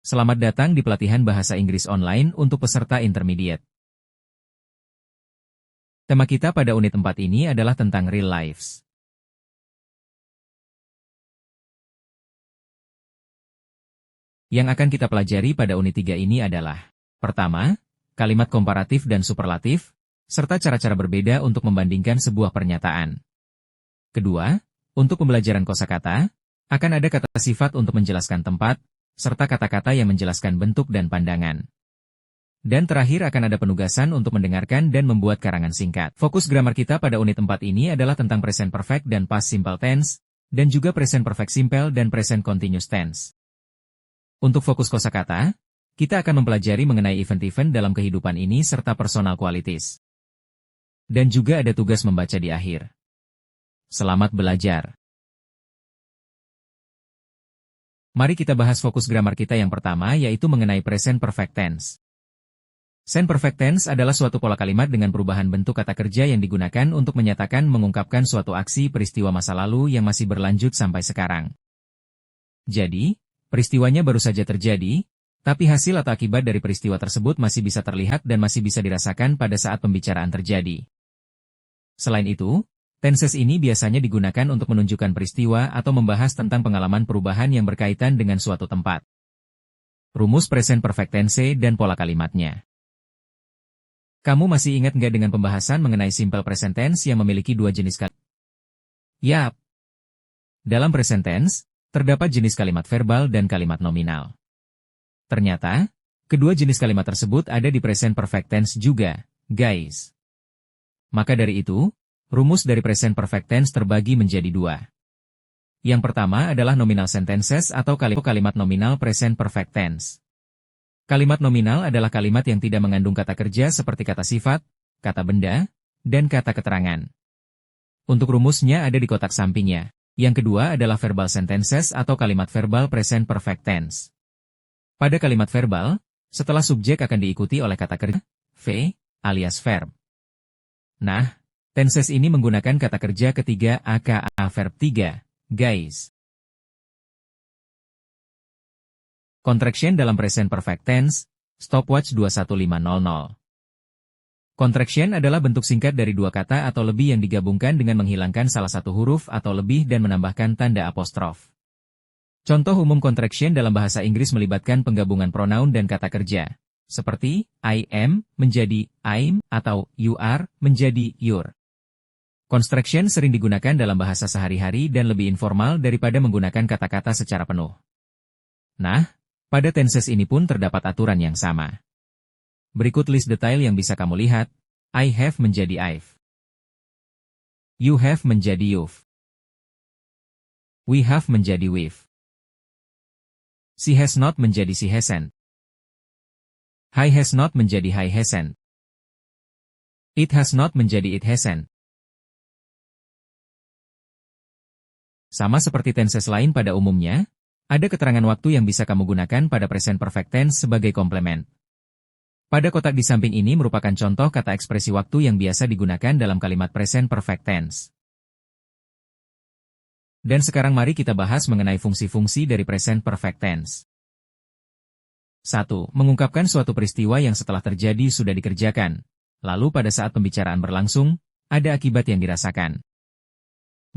Selamat datang di pelatihan bahasa Inggris online untuk peserta intermediate. Tema kita pada unit 4 ini adalah tentang real lives. Yang akan kita pelajari pada unit 3 ini adalah: pertama, kalimat komparatif dan superlatif, serta cara-cara berbeda untuk membandingkan sebuah pernyataan. Kedua, untuk pembelajaran kosakata, akan ada kata sifat untuk menjelaskan tempat, serta kata-kata yang menjelaskan bentuk dan pandangan. Dan terakhir akan ada penugasan untuk mendengarkan dan membuat karangan singkat. Fokus grammar kita pada unit 4 ini adalah tentang present perfect dan past simple tense, dan juga present perfect simple dan present continuous tense. Untuk fokus kosakata, kita akan mempelajari mengenai event-event dalam kehidupan ini serta personal qualities. Dan juga ada tugas membaca di akhir. Selamat belajar. Mari kita bahas fokus grammar kita yang pertama, yaitu mengenai present perfect tense. Present perfect tense adalah suatu pola kalimat dengan perubahan bentuk kata kerja yang digunakan untuk menyatakan mengungkapkan suatu aksi peristiwa masa lalu yang masih berlanjut sampai sekarang. Jadi, peristiwanya baru saja terjadi, tapi hasil atau akibat dari peristiwa tersebut masih bisa terlihat dan masih bisa dirasakan pada saat pembicaraan terjadi. Selain itu, tenses ini biasanya digunakan untuk menunjukkan peristiwa atau membahas tentang pengalaman perubahan yang berkaitan dengan suatu tempat. Rumus present perfect tense dan pola kalimatnya. Kamu masih ingat nggak dengan pembahasan mengenai simple present tense yang memiliki dua jenis kalimat? Yap. Dalam present tense, terdapat jenis kalimat verbal dan kalimat nominal. Ternyata, kedua jenis kalimat tersebut ada di present perfect tense juga, guys. Maka dari itu, rumus dari present perfect tense terbagi menjadi dua. Yang pertama adalah nominal sentences atau kalimat nominal present perfect tense. Kalimat nominal adalah kalimat yang tidak mengandung kata kerja seperti kata sifat, kata benda, dan kata keterangan. Untuk rumusnya ada di kotak sampingnya. Yang kedua adalah verbal sentences atau kalimat verbal present perfect tense. Pada kalimat verbal, setelah subjek akan diikuti oleh kata kerja, v, alias verb. Nah, tenses ini menggunakan kata kerja ketiga aka verb 3, guys. Contraction dalam present perfect tense, stopwatch 21500. Contraction adalah bentuk singkat dari dua kata atau lebih yang digabungkan dengan menghilangkan salah satu huruf atau lebih dan menambahkan tanda apostrof. Contoh umum contraction dalam bahasa Inggris melibatkan penggabungan pronoun dan kata kerja, seperti I am menjadi I'm atau you are menjadi you're. Contraction sering digunakan dalam bahasa sehari-hari dan lebih informal daripada menggunakan kata-kata secara penuh. Nah, pada tenses ini pun terdapat aturan yang sama. Berikut list detail yang bisa kamu lihat. I have menjadi I've. You have menjadi you've. We have menjadi we've. She has not menjadi she hasn't. He has not menjadi he hasn't. It has not menjadi it hasn't. Sama seperti tenses lain pada umumnya, ada keterangan waktu yang bisa kamu gunakan pada present perfect tense sebagai komplement. Pada kotak di samping ini merupakan contoh kata ekspresi waktu yang biasa digunakan dalam kalimat present perfect tense. Dan sekarang mari kita bahas mengenai fungsi-fungsi dari present perfect tense. 1. Mengungkapkan suatu peristiwa yang setelah terjadi sudah dikerjakan, lalu pada saat pembicaraan berlangsung, ada akibat yang dirasakan.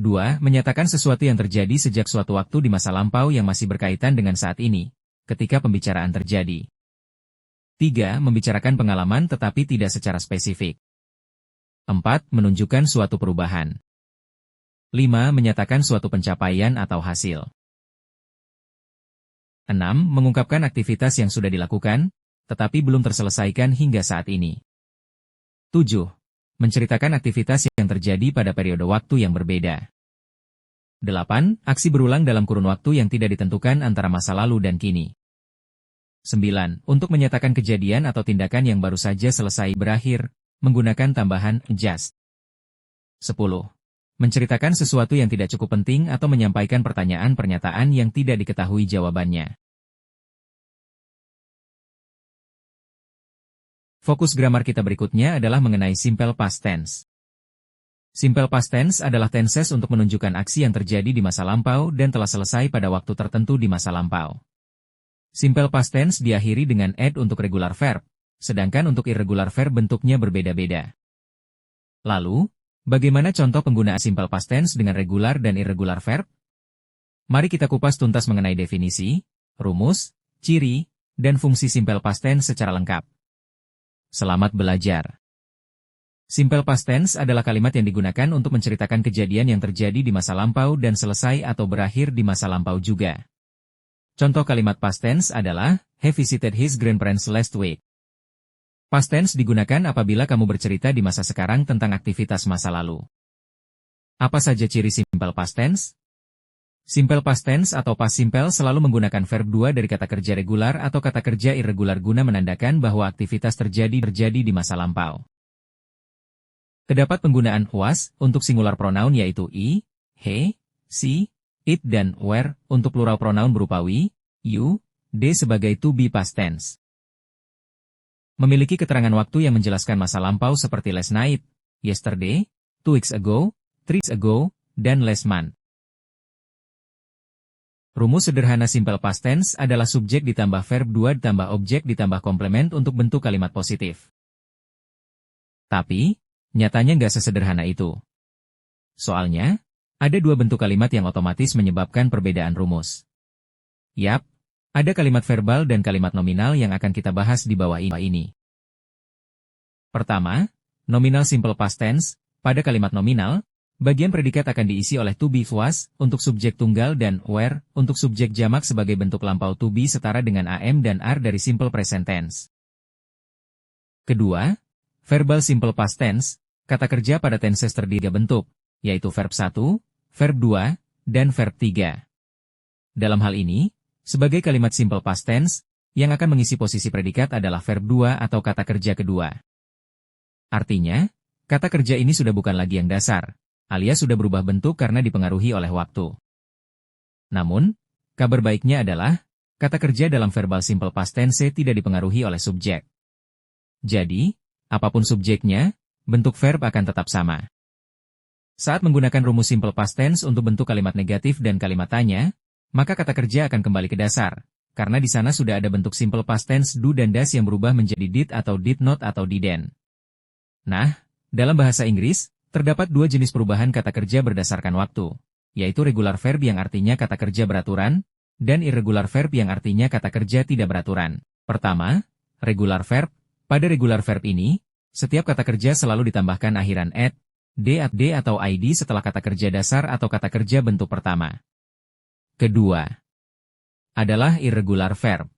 2. Menyatakan sesuatu yang terjadi sejak suatu waktu di masa lampau yang masih berkaitan dengan saat ini, ketika pembicaraan terjadi. 3. Membicarakan pengalaman tetapi tidak secara spesifik. 4. Menunjukkan suatu perubahan. 5. Menyatakan suatu pencapaian atau hasil. 6. Mengungkapkan aktivitas yang sudah dilakukan, tetapi belum terselesaikan hingga saat ini. 7. Menceritakan aktivitas yang terjadi pada periode waktu yang berbeda. 8. Aksi berulang dalam kurun waktu yang tidak ditentukan antara masa lalu dan kini. 9. Untuk menyatakan kejadian atau tindakan yang baru saja selesai berakhir, menggunakan tambahan just. 10. Menceritakan sesuatu yang tidak cukup penting atau menyampaikan pertanyaan-pernyataan yang tidak diketahui jawabannya. Fokus grammar kita berikutnya adalah mengenai simple past tense. Simple past tense adalah tenses untuk menunjukkan aksi yang terjadi di masa lampau dan telah selesai pada waktu tertentu di masa lampau. Simple past tense diakhiri dengan ed untuk regular verb, sedangkan untuk irregular verb bentuknya berbeda-beda. Lalu, bagaimana contoh penggunaan simple past tense dengan regular dan irregular verb? Mari kita kupas tuntas mengenai definisi, rumus, ciri, dan fungsi simple past tense secara lengkap. Selamat belajar. Simple past tense adalah kalimat yang digunakan untuk menceritakan kejadian yang terjadi di masa lampau dan selesai atau berakhir di masa lampau juga. Contoh kalimat past tense adalah, have visited his grandparents last week. Past tense digunakan apabila kamu bercerita di masa sekarang tentang aktivitas masa lalu. Apa saja ciri simple past tense? Simple past tense atau past simple selalu menggunakan verb 2 dari kata kerja regular atau kata kerja irregular guna menandakan bahwa aktivitas terjadi di masa lampau. Terdapat penggunaan was untuk singular pronoun yaitu I, he, she, it dan were untuk plural pronoun berupa we, you, they sebagai to be past tense. Memiliki keterangan waktu yang menjelaskan masa lampau seperti last night, yesterday, 2 weeks ago, 3 weeks ago, dan last month. Rumus sederhana simple past tense adalah subjek ditambah verb 2 ditambah objek ditambah komplement untuk bentuk kalimat positif. Tapi, nyatanya nggak sesederhana itu. Soalnya, ada dua bentuk kalimat yang otomatis menyebabkan perbedaan rumus. Yap, ada kalimat verbal dan kalimat nominal yang akan kita bahas di bawah ini. Pertama, nominal simple past tense. Pada kalimat nominal, bagian predikat akan diisi oleh to be was untuk subjek tunggal dan were untuk subjek jamak sebagai bentuk lampau to be setara dengan am dan are dari simple present tense. Kedua, verbal simple past tense, kata kerja pada tenses terdiri 3 bentuk, yaitu verb 1, verb 2, dan verb 3. Dalam hal ini, sebagai kalimat simple past tense, yang akan mengisi posisi predikat adalah verb 2 atau kata kerja kedua. Artinya, kata kerja ini sudah bukan lagi yang dasar, alias sudah berubah bentuk karena dipengaruhi oleh waktu. Namun, kabar baiknya adalah, kata kerja dalam verbal simple past tense tidak dipengaruhi oleh subjek. Jadi, apapun subjeknya, bentuk verb akan tetap sama. Saat menggunakan rumus simple past tense untuk bentuk kalimat negatif dan kalimat tanya, maka kata kerja akan kembali ke dasar, karena di sana sudah ada bentuk simple past tense do dan does yang berubah menjadi did atau did not atau didn't. Nah, dalam bahasa Inggris, terdapat 2 jenis perubahan kata kerja berdasarkan waktu, yaitu regular verb yang artinya kata kerja beraturan, dan irregular verb yang artinya kata kerja tidak beraturan. Pertama, regular verb. Pada regular verb ini, setiap kata kerja selalu ditambahkan akhiran ed, d atau id setelah kata kerja dasar atau kata kerja bentuk pertama. Kedua, adalah irregular verb.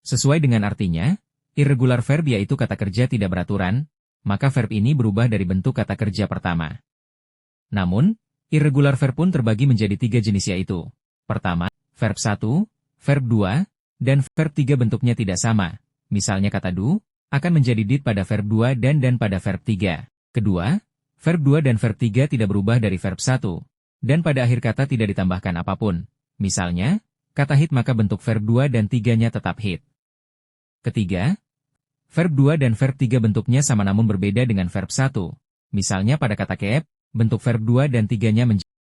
Sesuai dengan artinya, irregular verb yaitu kata kerja tidak beraturan, maka verb ini berubah dari bentuk kata kerja pertama. Namun, irregular verb pun terbagi menjadi 3 jenis yaitu, pertama, verb 1, verb 2, dan verb 3 bentuknya tidak sama, misalnya kata do, akan menjadi did pada verb 2 dan pada verb 3. Kedua, verb 2 dan verb 3 tidak berubah dari verb 1, dan pada akhir kata tidak ditambahkan apapun. Misalnya, kata hit maka bentuk verb 2 dan 3-nya tetap hit. Ketiga, verb 2 dan verb 3 bentuknya sama namun berbeda dengan verb 1. Misalnya pada kata keep, bentuk verb 2 dan 3-nya menjadi.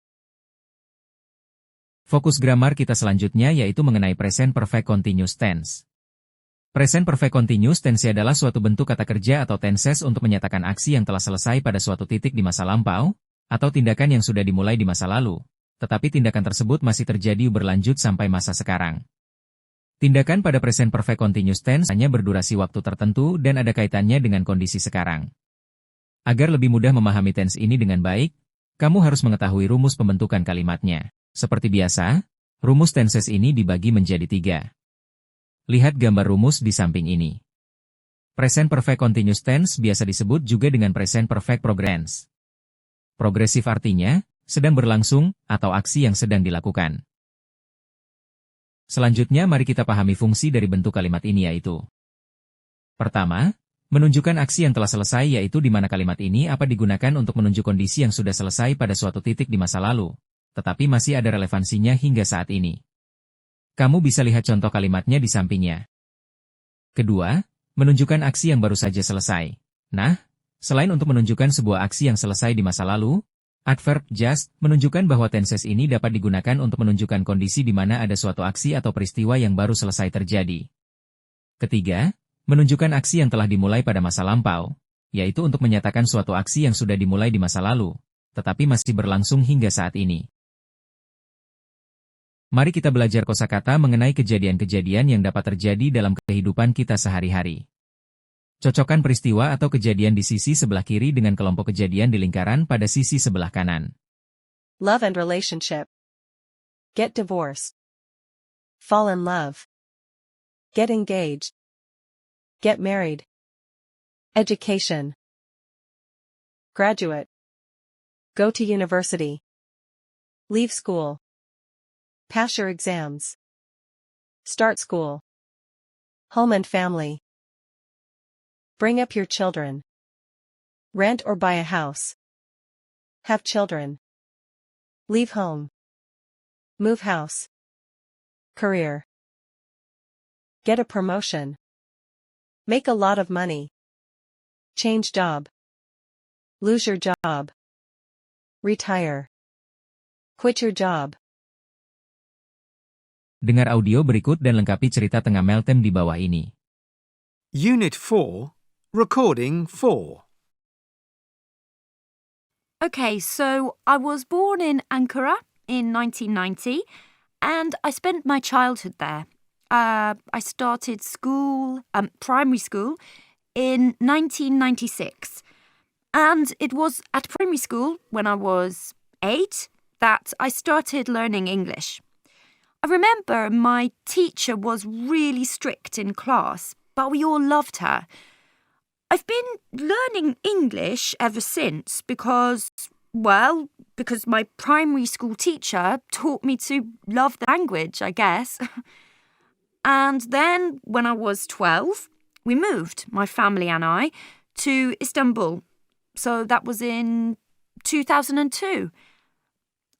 Fokus gramar kita selanjutnya yaitu mengenai present perfect continuous tense. Present perfect continuous tense adalah suatu bentuk kata kerja atau tenses untuk menyatakan aksi yang telah selesai pada suatu titik di masa lampau, atau tindakan yang sudah dimulai di masa lalu, tetapi tindakan tersebut masih terjadi berlanjut sampai masa sekarang. Tindakan pada present perfect continuous tense hanya berdurasi waktu tertentu dan ada kaitannya dengan kondisi sekarang. Agar lebih mudah memahami tense ini dengan baik, kamu harus mengetahui rumus pembentukan kalimatnya. Seperti biasa, rumus tenses ini dibagi menjadi 3. Lihat gambar rumus di samping ini. Present perfect continuous tense biasa disebut juga dengan present perfect progress. Progresif artinya, sedang berlangsung, atau aksi yang sedang dilakukan. Selanjutnya mari kita pahami fungsi dari bentuk kalimat ini yaitu. Pertama, menunjukkan aksi yang telah selesai yaitu di mana kalimat ini apa digunakan untuk menunjuk kondisi yang sudah selesai pada suatu titik di masa lalu, tetapi masih ada relevansinya hingga saat ini. Kamu bisa lihat contoh kalimatnya di sampingnya. Kedua, menunjukkan aksi yang baru saja selesai. Nah, selain untuk menunjukkan sebuah aksi yang selesai di masa lalu, Adverb just menunjukkan bahwa tenses ini dapat digunakan untuk menunjukkan kondisi di mana ada suatu aksi atau peristiwa yang baru selesai terjadi. Ketiga, menunjukkan aksi yang telah dimulai pada masa lampau, yaitu untuk menyatakan suatu aksi yang sudah dimulai di masa lalu, tetapi masih berlangsung hingga saat ini. Mari kita belajar kosakata mengenai kejadian-kejadian yang dapat terjadi dalam kehidupan kita sehari-hari. Cocokkan peristiwa atau kejadian di sisi sebelah kiri dengan kelompok kejadian di lingkaran pada sisi sebelah kanan. Love and relationship. Get divorced. Fall in love. Get engaged. Get married. Education. Graduate. Go to university. Leave school. Pass your exams. Start school. Home and family. Bring up your children. Rent or buy a house. Have children. Leave home. Move house. Career. Get a promotion. Make a lot of money. Change job. Lose your job. Retire. Quit your job. Dengar audio berikut dan lengkapi cerita tengah Meltem di bawah ini. Unit 4, Recording 4. Okay, so I was born in Ankara in 1990, and I spent my childhood there. I started primary school, in 1996. And it was at primary school, when I was 8, that I started learning English. I remember my teacher was really strict in class, but we all loved her. I've been learning English ever since because my primary school teacher taught me to love the language, I guess. And then, when I was 12, we moved, my family and I, to Istanbul. So that was in 2002.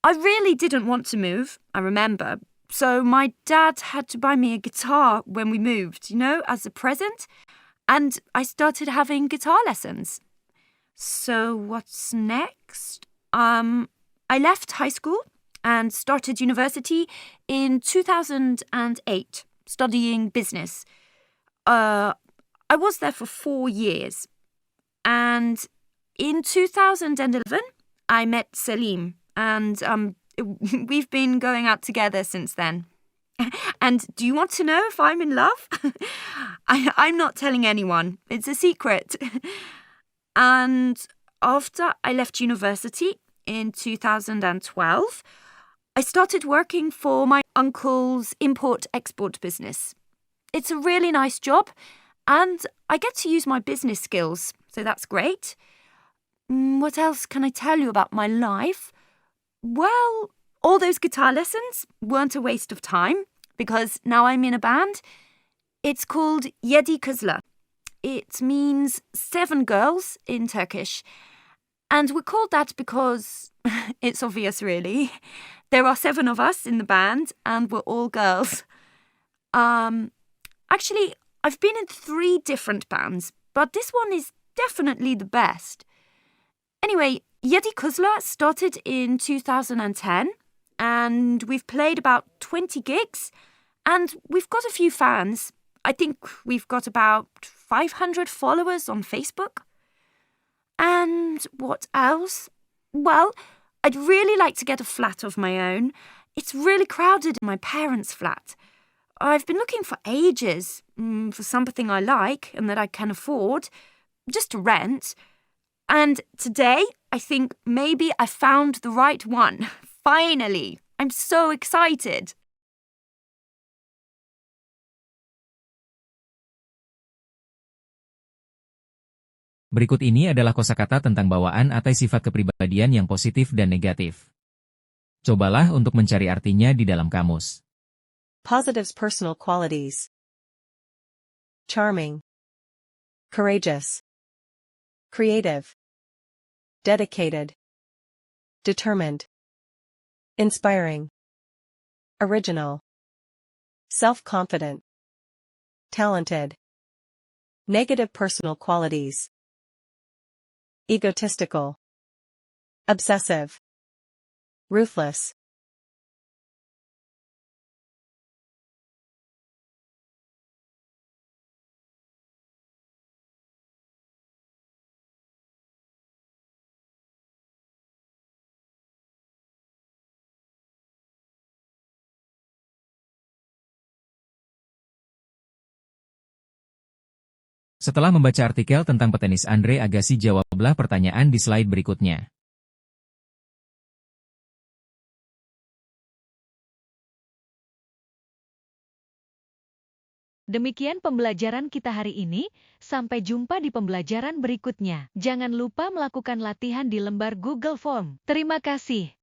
I really didn't want to move, I remember. So my dad had to buy me a guitar when we moved, as a present. And I started having guitar lessons. So what's next? I left high school and started university in 2008, studying business. I was there for 4 years. And in 2011, I met Selim. And we've been going out together since then. And do you want to know if I'm in love? I'm not telling anyone. It's a secret. And after I left university in 2012, I started working for my uncle's import-export business. It's a really nice job, and I get to use my business skills, so that's great. What else can I tell you about my life? Well, all those guitar lessons weren't a waste of time, because now I'm in a band. It's called Yedi Kızlar. It means 7 girls in Turkish. And we're called that because it's obvious, really. There are 7 of us in the band, and we're all girls. Actually, I've been in 3 different bands, but this one is definitely the best. Anyway, Yedi Kızlar started in 2010, and we've played about 20 gigs, and we've got a few fans. I think we've got about 500 followers on Facebook. And what else? Well, I'd really like to get a flat of my own. It's really crowded in my parents' flat. I've been looking for ages for something I like and that I can afford, just to rent. And today, I think maybe I found the right one. Finally! I'm so excited! Berikut ini adalah kosakata tentang bawaan atau sifat kepribadian yang positif dan negatif. Cobalah untuk mencari artinya di dalam kamus. Positives personal qualities. Charming. Courageous. Creative. Dedicated. Determined. Inspiring. Original. Self-confident. Talented. Negative personal qualities. Egotistical. obsessive, ruthless. Setelah membaca artikel tentang petenis Andre Agassi, jawablah pertanyaan di slide berikutnya. Demikian pembelajaran kita hari ini, sampai jumpa di pembelajaran berikutnya. Jangan lupa melakukan latihan di lembar Google Form. Terima kasih.